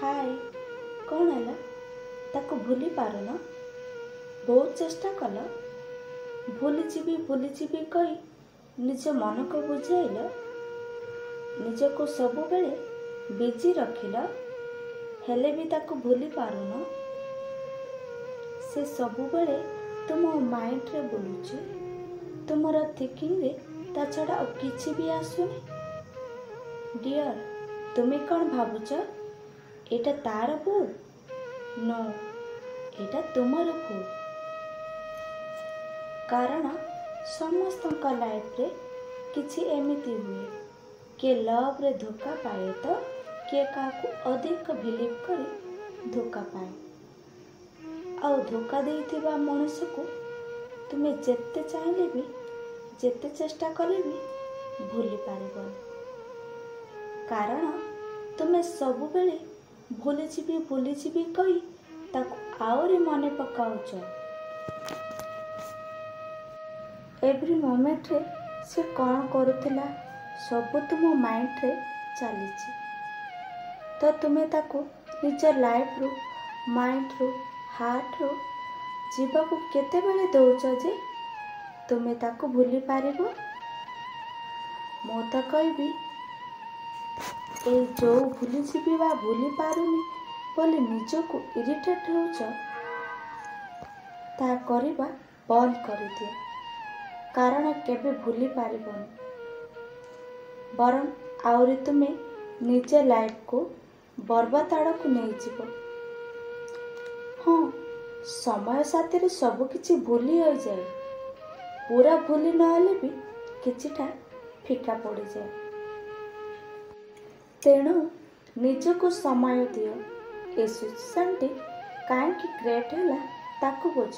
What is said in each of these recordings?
हाय कौन है ताको भूली पारुन बहुत चेष्टा कल भूली कही निज मन को बुझाइल निज को सब बेले बिजी रखिल हेले भी ताको भूली पारुन से सब बेले तुम माइंड रे बुलुची तुमर थिंकिंग रे ता छड़ा और किछि भी आसुनी। डियर तुम्हें कौन भावुच एटा तार भूल नो एटा तुमर भूल कारण समस्त लाइफ रे किछि एमिति हुए किए लव रे धोखा पाए तो किए काकू अधिक बिलीव करी धोखा पाए आ धोखा देइथिबा मनुष्य को तुम्हें जेते चाहिले भी जेते चेष्टा कले भी भूली पारिबन कारण तुम्हें सब बेले भूली कही ताको आउरी मने पकाउच एवरी मोमेंट रे से कौन करुथिला सब तुम माइंड रे चलीची तो तुम्हें ताको निज लाइफ रू माइंड रू हार्ट रू जीवा को केते बेले दौच जे तुम्हें ताको भूली पारिबो। मो तो कहबी ए जो भूली जीवी बा भूली पारुनी बोले निजको इरिटेट होउछ ता करिबा बंद कर दिए कारण केबे भूली पारिबनी बरं आउरी तुम्हें निज लाइफ को बर्बाद आड़क नहीं जीव। हाँ समय साथी रे सब किछि भूली हो जाए पूरा भूली नहले भी किछिटा फिका पड़ जाए तेणु निजको समय दियो ए सिचुएशन टी काहे क्रिएट होला ताको बुझ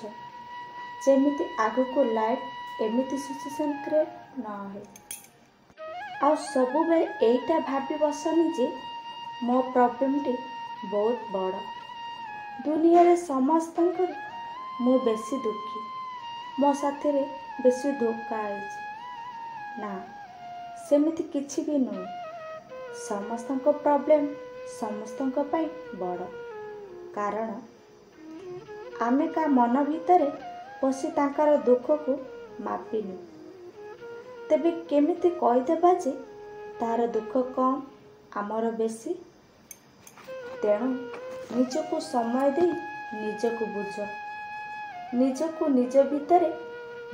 जेमिति आगु को लाइफ एमिति सिचुएशन क्रिएट न हो आ सब बेले एटा भाबी बसनी जे मो प्रॉब्लम टी बहुत बड़ दुनिया रे समस्त मु बेसी दुखी मो साथी रे बेसी धोखा आइछि ना सेमिति किछि भी नुह समस्त प्रॉब्लम समस्त बड़ कारण आमे का मन भितर बसी तांकर दुख को मापिनु तेबे केमिति कहीदेबा जे तार दुख कम आमर बेसी तेणु निजको समय दे निजको बुझ निजको निज भितर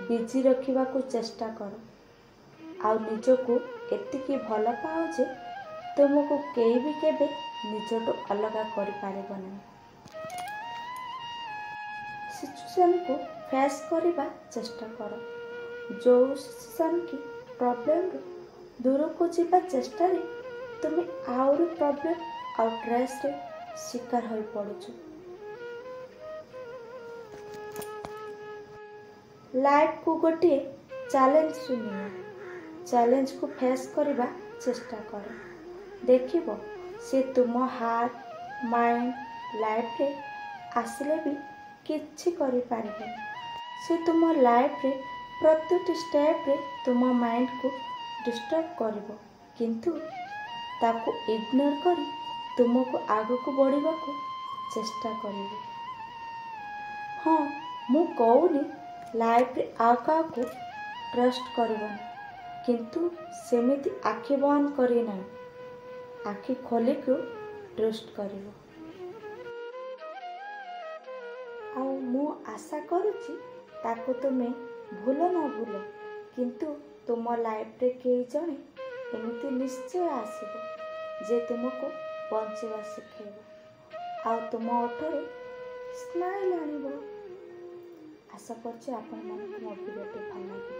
बिजी रखिबा को चेष्टा कर आउ निजको एतिकी भल पाओ जे तुमको केई भी केबे निजटो अलग कर पारिबो नहीं। सिचुएशन को फेस करबा चेष्टा कर जो सिचुएशन की प्रॉब्लम दूर को जीवा चेष्टा रे तुम्हें आउर प्रॉब्लम और स्ट्रेस रे शिकार होई पड़ुछ। लाइफ को गोटे चैलेंज सुनियो चैलेंज को फेस करबा चेष्टा कर देखिबो से तुम हार्ट माइंड लाइफ रे आसिले भी किछि करि पारिबे से तुम लाइफ रे प्रत्येक स्टेप रे तुम माइंड को डिस्टर्ब करिवो किंतु ताको इग्नोर करी तुमको आगु को बढ़िबा को चेष्टा करिवो। हाँ मु कहूनी लाइफ रे आका को ट्रस्ट करबन किंतु सेमिति आखि बंद करी ना आखि खोली को ट्रस्ट करिवो। आउ मु आशा करुची ताको तुमे भूल न भूल किंतु तुम लाइफ रे के जणे एमिति निश्चय आसीबो जे तुमको बंचिबा शिखेबो आउ तुम ओठरे स्माइल आनिबो। आशा करछि आपण मानक मो वीडियोटी भल लागे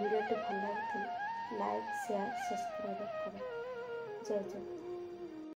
वीडियोटी भल लागिथिले लाइक शेयर सब्सक्राइब करो। जय जय।